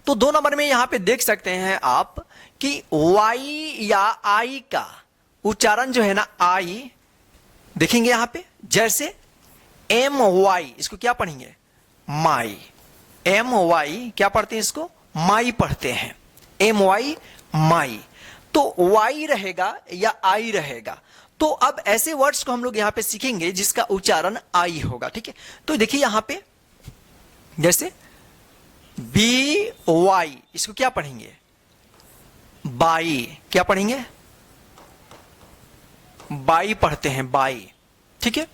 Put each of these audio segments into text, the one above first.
तो 2 नंबर में यहां पे देख सकते हैं आप कि वाई या आई का उच्चारण जो है ना, आई देखेंगे यहां पे, जैसे एम वाई, इसको क्या पढ़ेंगे, माई। एम वाई क्या पढ़ते हैं, इसको माई पढ़ते हैं, एम वाई माई। तो वाई रहेगा या आई रहेगा। तो अब ऐसे वर्ड्स को हम लोग यहां पे सीखेंगे जिसका उच्चारण आई होगा, ठीक है। तो देखिए यहां पे जैसे बी वाई, इसको क्या पढ़ेंगे, बाई। क्या पढ़ेंगे, बाई पढ़ते हैं, बाई, ठीक है।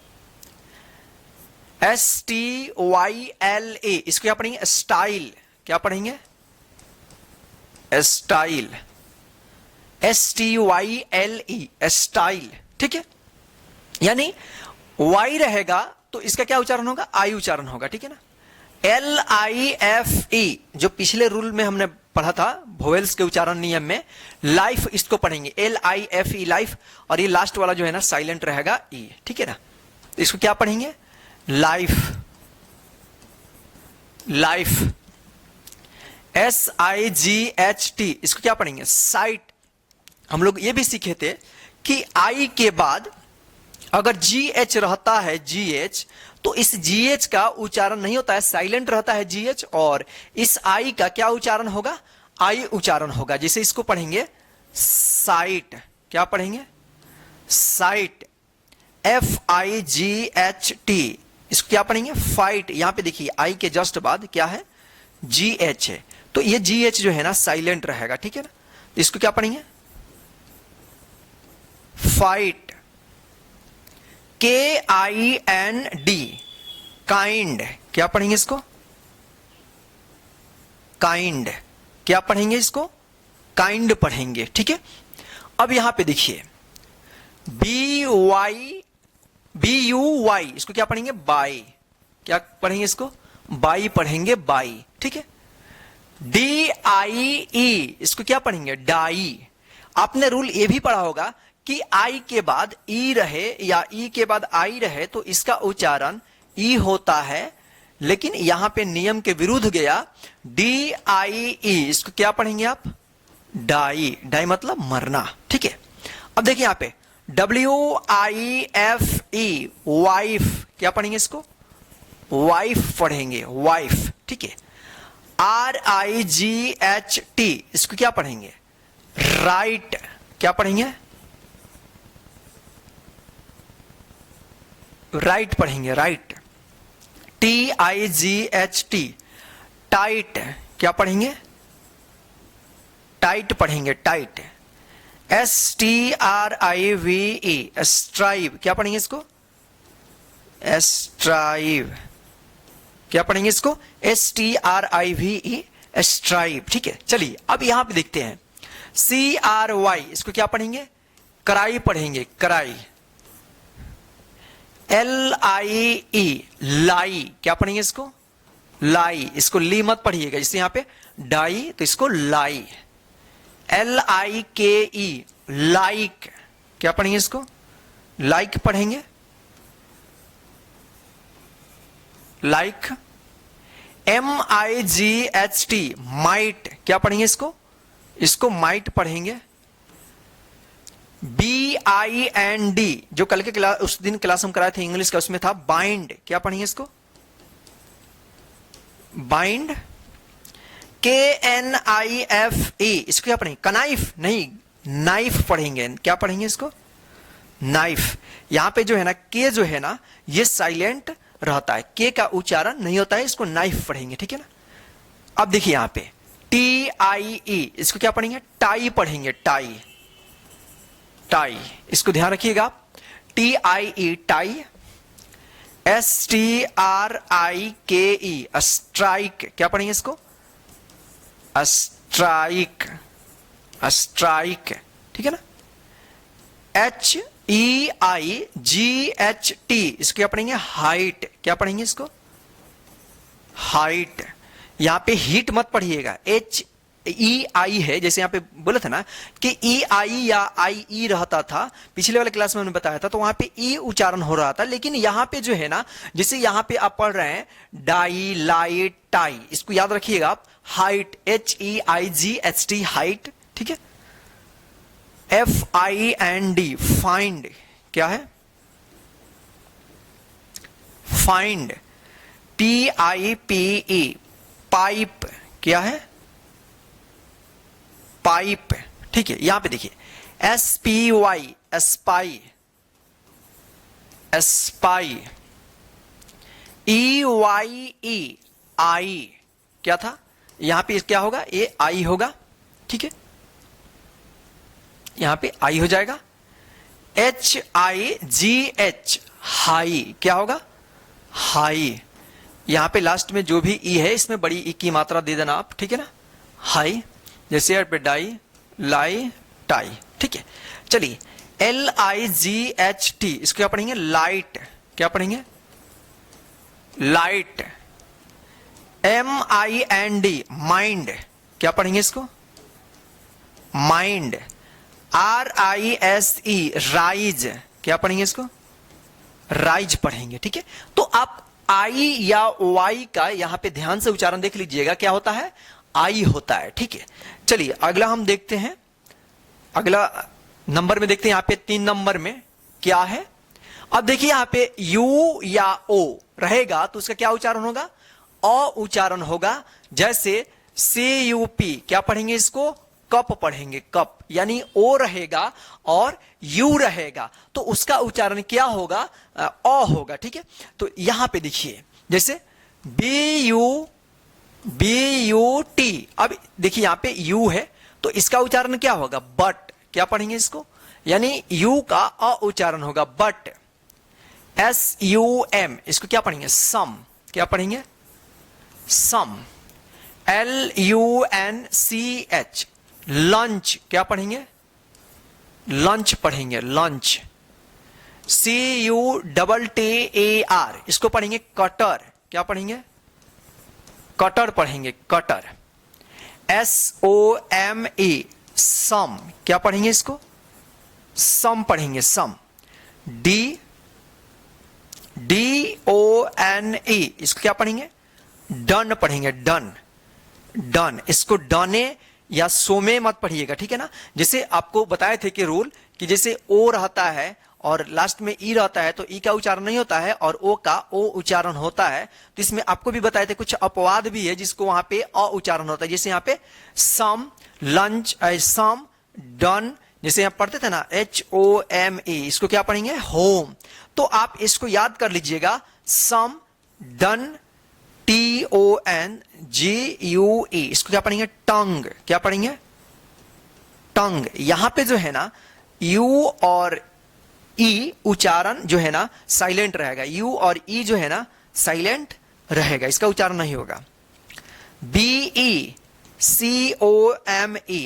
S T Y L A, इसको क्या पढ़ेंगे, स्टाइल। क्या पढ़ेंगे, style. S T Y L E, style, ठीक है। यानी वाई रहेगा तो इसका क्या उच्चारण होगा, आई उच्चारण होगा, ठीक है ना। एल आई एफ ई, जो पिछले रूल में हमने पढ़ा था वोवेल्स के उच्चारण नियम में, लाइफ इसको पढ़ेंगे, L I F E, life. और ये लास्ट वाला जो है ना साइलेंट रहेगा, ई, ठीक है ना। तो इसको क्या पढ़ेंगे, life, life. S I ji H T, इसको क्या पढ़ेंगे, साइट। हम लोग ये भी सीखे थे कि आई के बाद अगर जी एच रहता है, जी एच, तो इस जी एच का उच्चारण नहीं होता है, साइलेंट रहता है जी एच, और इस आई का क्या उच्चारण होगा, आई उच्चारण होगा। जैसे इसको पढ़ेंगे साइट। क्या पढ़ेंगे, site, F I ji H T. इसको क्या पढ़ेंगे, फाइट। यहां पे देखिए आई के जस्ट बाद क्या है, जी एच है, तो ये जी एच जो है ना साइलेंट रहेगा, ठीक है ना। तो इसको क्या पढ़ेंगे, फाइट। के आई एन डी, काइंड। क्या पढ़ेंगे इसको, काइंड। क्या पढ़ेंगे इसको, काइंड पढ़ेंगे, ठीक है। अब यहां पे देखिए B Y, B U Y, इसको क्या पढ़ेंगे, बाई। क्या पढ़ेंगे इसको, बाई पढ़ेंगे, बाई, ठीक है। डी आई ई, इसको क्या पढ़ेंगे, डाई। आपने रूल ये भी पढ़ा होगा कि आई के बाद ई रहे या ई के बाद आई रहे तो इसका उच्चारण ई होता है, लेकिन यहां पे नियम के विरुद्ध गया, डी आई ई, इसको क्या पढ़ेंगे आप, डाई। डाई मतलब मरना, ठीक है। अब देखिए यहां पे W I F E, wife. क्या पढ़ेंगे इसको, वाइफ पढ़ेंगे, वाइफ, ठीक है। Are I ji H T, इसको क्या पढ़ेंगे, राइट। क्या पढ़ेंगे, राइट पढ़ेंगे, right. T I ji H T, tight. क्या पढ़ेंगे, टाइट पढ़ेंगे, टाइट। एस टी आर आई वी ई, स्ट्राइव। क्या पढ़ेंगे इसको, स्ट्राइव। क्या पढ़ेंगे इसको, एस टी आर आई वी ई, स्ट्राइव, ठीक है। चलिए अब यहां पे देखते हैं सी आर वाई, इसको क्या पढ़ेंगे, कराई पढ़ेंगे, कराई। एल आई ई, लाई। क्या पढ़ेंगे इसको, लाई। इसको ली मत पढ़िएगा, जैसे यहां पे डाई तो इसको लाई। एल आई के ई, लाइक। क्या पढ़ेंगे इसको, लाइक पढ़ेंगे, लाइक। एम आई जी एच टी, माइट। क्या पढ़ेंगे इसको, इसको माइट पढ़ेंगे। बी आई एन डी, जो कल के क्लास, उस दिन क्लास हम कराए थे इंग्लिश का, उसमें था बाइंड। क्या पढ़ेंगे इसको, बाइंड। के एन आई एफ ए, इसको क्या पढ़ेंगे, कनाइफ नहीं, नाइफ पढ़ेंगे। क्या पढ़ेंगे इसको, नाइफ। यहां पे जो है ना के जो है ना ये साइलेंट रहता है, के का उच्चारण नहीं होता है, इसको नाइफ पढ़ेंगे, ठीक है ना। अब देखिए यहां पे टी आई ई, इसको क्या पढ़ेंगे, टाई पढ़ेंगे, टाई, टाई। इसको ध्यान रखिएगा आप, T I E, tie. S T R आई के ई, स्ट्राइक। क्या पढ़ेंगे इसको, स्ट्राइक, स्ट्राइक, ठीक है ना। एच ई आई जी एच टी, इसको क्या पढ़ेंगे, हाइट। क्या पढ़ेंगे इसको, हाइट। यहां पे हीट मत पढ़िएगा, एच ई आई है, जैसे यहाँ पे बोला था ना कि ई आई या आई ई रहता था, पिछले वाले क्लास में हमने बताया था, तो वहां पे ई उच्चारण हो रहा था। लेकिन यहाँ पे जो है ना, जैसे यहाँ पे आप पढ़ रहे हैं डाई, लाइट, टाई, इसको याद रखिएगा आप। हाइट, HEIGHT, हाइट, ठीक है। FIND, फाइंड, क्या है? फाइंड। PIPE, पाइप, क्या है? पाइप, ठीक है। यहां पे देखिए SPY, स्पाई, स्पाई। EYE, आई, क्या था? यहां पे क्या होगा? ये आई होगा, ठीक है, यहां पे आई हो जाएगा। HIGH, हाई, क्या होगा? हाई। यहां पे लास्ट में जो भी ई है इसमें बड़ी ई की मात्रा दे देना आप, ठीक है ना, हाई। जैसे यहाँ पे डाई, लाई, टाई, ठीक है। चलिए LIGHT, इसको क्या पढ़ेंगे? लाइट, क्या पढ़ेंगे? लाइट। MIND, माइंड, क्या पढ़ेंगे इसको? माइंड। RISE, राइज, क्या पढ़ेंगे इसको? राइज पढ़ेंगे, ठीक है। तो आप आई या वाई का यहां पे ध्यान से उच्चारण देख लीजिएगा, क्या होता है? आई होता है, ठीक है। चलिए अगला हम देखते हैं, अगला नंबर में देखते हैं। यहां पे 3 नंबर में क्या है? अब देखिए यहां पे यू या ओ रहेगा तो उसका क्या उच्चारण होगा? अ उच्चारण होगा। जैसे CUP, क्या पढ़ेंगे इसको? कप पढ़ेंगे, कप, यानी ओ रहेगा और यू रहेगा तो उसका उच्चारण क्या होगा? अ होगा, ठीक है। तो यहां पे देखिए जैसे BUT, अब देखिए यहां पे यू है तो इसका उच्चारण क्या होगा? बट, क्या पढ़ेंगे इसको? यानी यू का अ उच्चारण होगा बट। SUM, इसको क्या पढ़ेंगे? सम, क्या पढ़ेंगे? सम। LUNCH, लंच, क्या पढ़ेंगे? लंच पढ़ेंगे, लंच। CUTTAR, इसको पढ़ेंगे कटर, क्या पढ़ेंगे? कटर पढ़ेंगे, कटर। SOME, सम, क्या पढ़ेंगे इसको? सम पढ़ेंगे, सम। DONE, इसको क्या पढ़ेंगे? डन पढ़ेंगे, डन, डन। इसको डने या सोमे मत पढ़िएगा, ठीक है ना। जैसे आपको बताए थे कि रूल कि जैसे ओ रहता है और लास्ट में ई रहता है तो ई का उच्चारण नहीं होता है और ओ का ओ उच्चारण होता है। तो इसमें आपको भी बताए थे कुछ अपवाद भी है जिसको वहां पे अ उच्चारण होता है। जैसे यहाँ पे सम, लंच, सम, डन, जैसे यहाँ पढ़ते थे ना HOME, इसको क्या पढ़ेंगे? होम। तो आप इसको याद कर लीजिएगा, सम, डन, TONGUE, इसको क्या पढ़ेंगे? टंग, क्या पढ़ेंगे? टंग। यहां पे जो है ना यू और ई उच्चारण जो है ना साइलेंट रहेगा, यू और ई जो है ना साइलेंट रहेगा, इसका उच्चारण नहीं होगा। BECOME,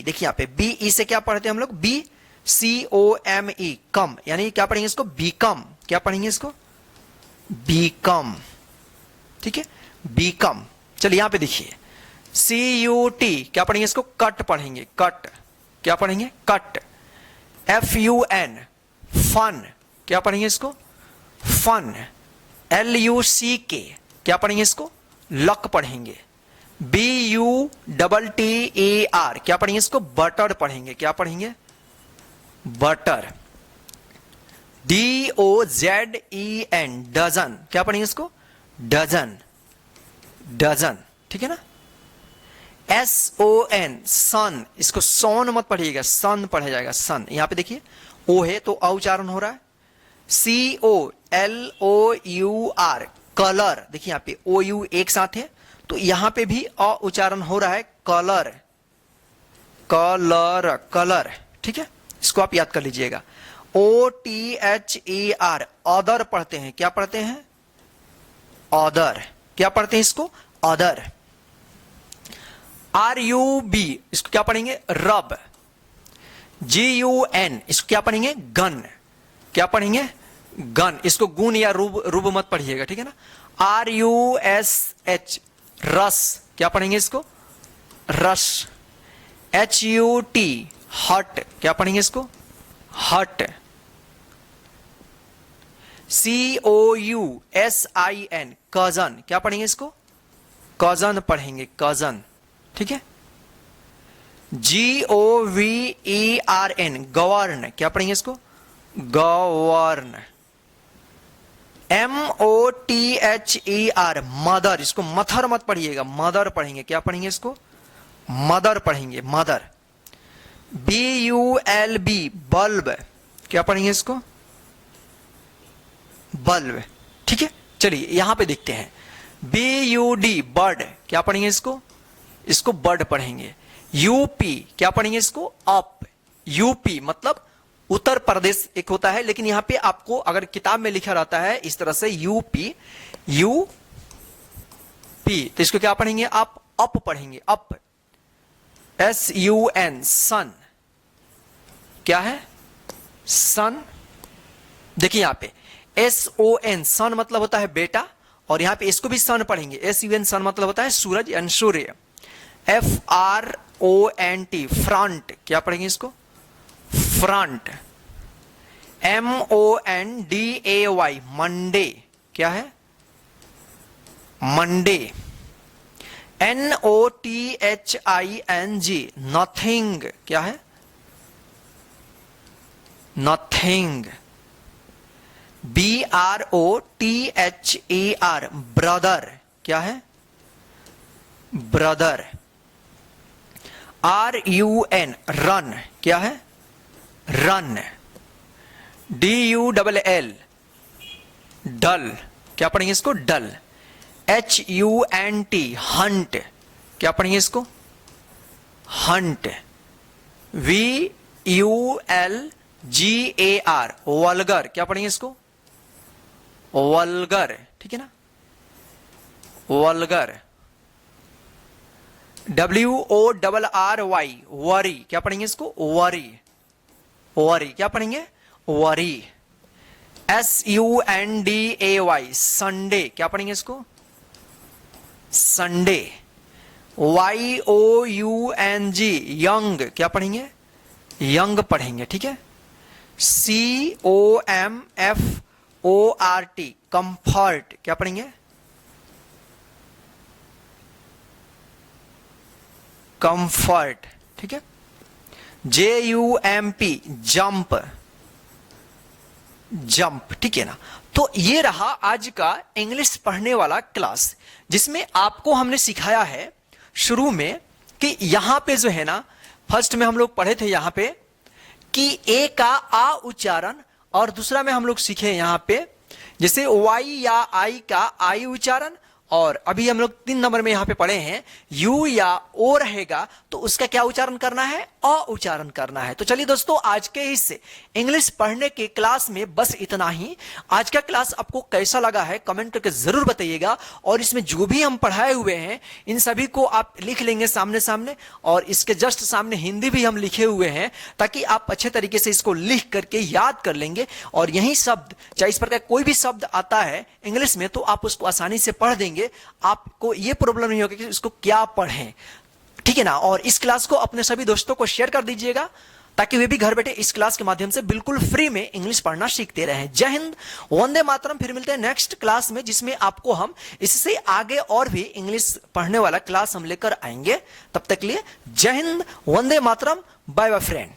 देखिए यहां पे BE से क्या पढ़ते हैं हम लोग? BCOME, कम, यानी क्या पढ़ेंगे इसको? बीकम, क्या पढ़ेंगे इसको? बीकम, ठीक है, बीकम। चलिए यहां पे देखिए CUT, क्या पढ़ेंगे इसको? कट पढ़ेंगे, कट, क्या पढ़ेंगे? कट। FUN, फन, क्या पढ़ेंगे इसको? फन। LUCK, क्या पढ़ेंगे इसको? लक पढ़ेंगे। BUTTER, क्या पढ़ेंगे इसको? बटर पढ़ेंगे, क्या पढ़ेंगे? बटर। DOZEN, डजन, क्या पढ़ेंगे इसको? डजन, डजन, ठीक है ना। SON, सन, इसको सोन मत पढ़िएगा, सन पढ़ा जाएगा, सन। यहां पे देखिए ओ है तो अ उच्चारण हो रहा है। COLOUR, कलर, देखिए यहां पे OU एक साथ है तो यहां पे भी अ उच्चारण हो रहा है, कलर, कलर, कलर, ठीक है। इसको आप याद कर लीजिएगा। OTHER, अदर पढ़ते हैं, क्या पढ़ते हैं? अदर, क्या पढ़ते हैं इसको? अदर। RUB, इसको क्या पढ़ेंगे? रब। GUN, इसको क्या पढ़ेंगे? गन, क्या पढ़ेंगे? गन। इसको गुन या रुब मत पढ़िएगा, ठीक है ना। RUSH, रस, क्या पढ़ेंगे इसको? रस। HUT हट, क्या पढ़ेंगे इसको? हट। COUSIN कजन, क्या पढ़ेंगे इसको? कजन पढ़ेंगे, कजन, ठीक है। GOVERN गवर्न, क्या पढ़ेंगे इसको? गवर्न। MOTHER मदर, इसको मथर मत पढ़िएगा, मदर पढ़ेंगे, क्या पढ़ेंगे इसको? मदर पढ़ेंगे, मदर। BULB बल्ब, क्या पढ़ेंगे इसको? बल्ब, ठीक है। चलिए यहां पे देखते हैं। BUD बर्ड, क्या पढ़ेंगे इसको? इसको बर्ड पढ़ेंगे। UP क्या पढ़ेंगे इसको? अप। UP मतलब उत्तर प्रदेश एक होता है, लेकिन यहां पे आपको अगर किताब में लिखा रहता है इस तरह से UP, तो इसको क्या पढ़ेंगे आप? अप पढ़ेंगे, अप। SUN सन, क्या है? सन। देखिए यहां पे SON सन मतलब होता है बेटा, और यहां पे इसको भी सन पढ़ेंगे। SUN सन मतलब होता है सूरज यानी सूर्य। FRONT फ्रंट, क्या पढ़ेंगे इसको? फ्रंट। MONDAY मंडे, क्या है? मंडे। NOTHING नथिंग, क्या है? नथिंग। BROTHER ब्रदर, क्या है? ब्रदर। RUN रन, क्या है? रन। DULL डल, क्या पढ़ेंगे इसको? डल। HUNT हंट, क्या पढ़ेंगे इसको? हंट। VULGAR वल्गर, क्या पढ़ेंगे इसको? वल्गर, ठीक है ना? वल्गर। WORRY वरी, क्या पढ़ेंगे इसको? वरी। वरी, क्या पढ़ेंगे? वरी। SUNDAY संडे, क्या पढ़ेंगे इसको? संडे। YOUNG यंग, क्या पढ़ेंगे? यंग पढ़ेंगे, ठीक है। COMFORT कंफर्ट, क्या पढ़ेंगे? कंफर्ट, ठीक है। JUMP जंप, जंप, ठीक है ना। तो ये रहा आज का इंग्लिश पढ़ने वाला क्लास, जिसमें आपको हमने सिखाया है शुरू में कि यहां पे जो है ना, फर्स्ट में हम लोग पढ़े थे यहां पे कि ए का आ उच्चारण, और दूसरा में हम लोग सीखे यहां पे जैसे वाई या आई का आई उच्चारण, और अभी हम लोग 3 नंबर में यहां पे पढ़े हैं यू या ओ रहेगा तो उसका क्या उच्चारण करना है? अ उच्चारण करना है। तो चलिए दोस्तों, आज के इस इंग्लिश पढ़ने के क्लास में बस इतना ही। आज का क्लास आपको कैसा लगा है कमेंट करके जरूर बताइएगा, और इसमें जो भी हम पढ़ाए हुए हैं इन सभी को आप लिख लेंगे सामने सामने, और इसके जस्ट सामने हिंदी भी हम लिखे हुए हैं ताकि आप अच्छे तरीके से इसको लिख करके याद कर लेंगे, और यही शब्द चाहे इस प्रकार कोई भी शब्द आता है इंग्लिश में तो आप उसको आसानी से पढ़ देंगे। आपको यह प्रॉब्लम नहीं होगी कि इसको क्या पढ़ें, ठीक है ना। और इस क्लास को अपने सभी दोस्तों को शेयर कर दीजिएगा ताकि वे भी घर बैठे इस क्लास के माध्यम से बिल्कुल फ्री में इंग्लिश पढ़ना सीखते रहें। जय हिंद, वंदे मातरम। फिर मिलते हैं नेक्स्ट क्लास में, जिसमें आपको हम इससे आगे और भी इंग्लिश पढ़ने वाला क्लास हम लेकर आएंगे। तब तक लिए जय Hind, Vande Mataram, bye bye friend.